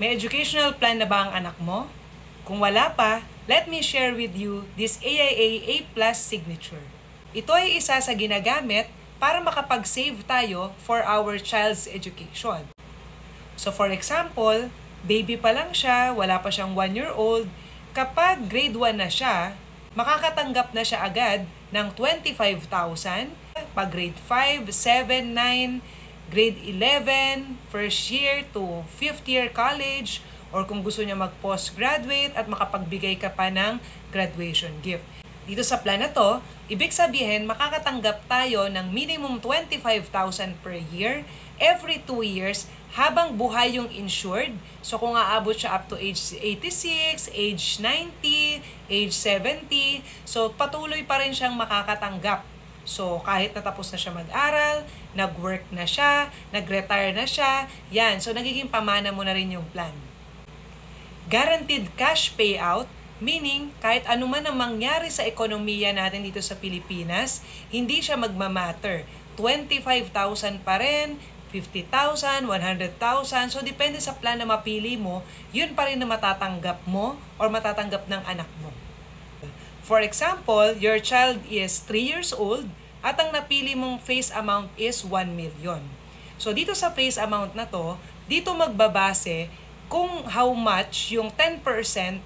May educational plan na ba ang anak mo? Kung wala pa, let me share with you this AIA A+ signature. Ito ay isa sa ginagamit para makapag-save tayo for our child's education. So for example, baby pa lang siya, wala pa siyang 1-year-old, kapag grade 1 na siya, makakatanggap na siya agad ng 25,000. Pag grade 5, 7, 9, grade 11, first year to 5th year college, or kung gusto niya mag-postgraduate at makapagbigay ka pa ng graduation gift. Dito sa plan na to, ibig sabihin makakatanggap tayo ng minimum 25,000 per year every 2 years habang buhay yung insured. So kung aabot siya up to age 86, age 90, age 70, so patuloy pa rin siyang makakatanggap. So kahit natapos na siya mag-aral, nag-work na siya, nag-retire na siya, yan. So nagiging pamana mo na rin yung plan. Guaranteed cash payout, meaning kahit ano man ang mangyari sa ekonomiya natin dito sa Pilipinas, hindi siya magmamatter. 25,000 pa rin, 50,000, 100,000. So depende sa plan na mapili mo, yun pa rin na matatanggap mo or matatanggap ng anak mo. For example, your child is 3 years old at ang napili mong face amount is 1 million. So dito sa face amount na to, dito magbabase kung how much yung 10%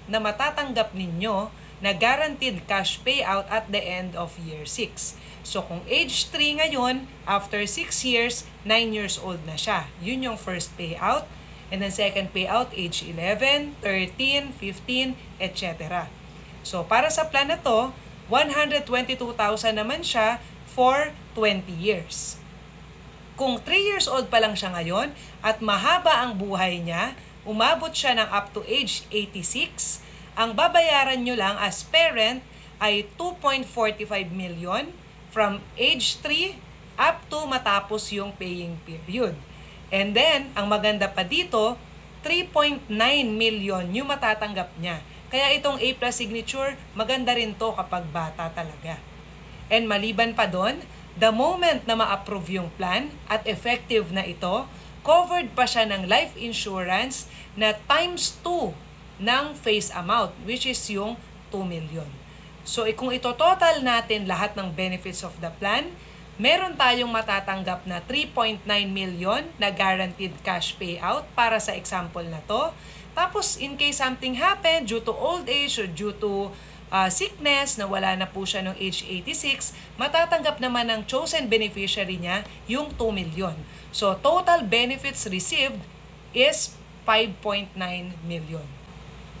na matatanggap ninyo na guaranteed cash payout at the end of year 6. So kung age 3 ngayon, after 6 years, 9 years old na siya. Yun yung first payout. And then second payout, age 11, 13, 15, etc. So para sa plan na to, 122,000 naman siya for 20 years. Kung 3 years old pa lang siya ngayon at mahaba ang buhay niya, umabot siya ng up to age 86, ang babayaran nyo lang as parent ay 2.45 million from age 3 up to matapos yung paying period. And then, ang maganda pa dito, 3.9 million yung matatanggap niya. Kaya itong A+ signature, maganda rin to kapag bata talaga. And maliban pa doon, the moment na ma-approve yung plan at effective na ito, covered pa siya ng life insurance na times 2 ng face amount, which is yung 2 million. So kung ito total natin lahat ng benefits of the plan, meron tayong matatanggap na 3.9 million na guaranteed cash payout para sa example na to. Tapos in case something happened due to old age or due to sickness na wala na po siya ng age 86, matatanggap naman ng chosen beneficiary niya yung 2 million. So total benefits received is 5.9 million.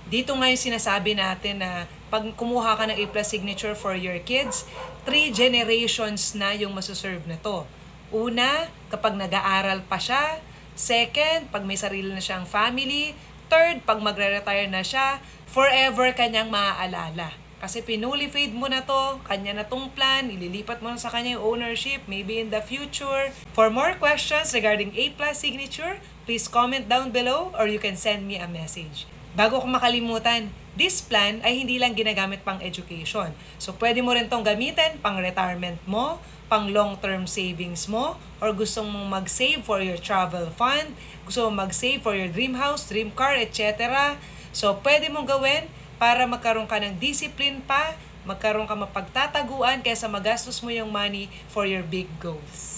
Dito nga yung sinasabi natin na pag kumuha ka ng A+ signature for your kids, 3 generations na yung masaserve na to. Una, kapag nag-aaral pa siya. Second, pag may sarili na siyang family. Third, pag magre-retire na siya, forever kanyang maaalala. Kasi pinuli-fade mo na to, kanya na tong plan, ililipat mo na sa kanya yung ownership, maybe in the future. For more questions regarding A+ signature, please comment down below or you can send me a message. Bago ko makalimutan, this plan ay hindi lang ginagamit pang education. So pwede mo rin tong gamitin pang retirement mo, pang long-term savings mo, or gusto mong mag-save for your travel fund, gusto mong mag-save for your dream house, dream car, etc. So pwede mong gawin para magkaroon ka ng discipline pa, magkaroon ka mapagtataguan kaysa magastos mo yung money for your big goals.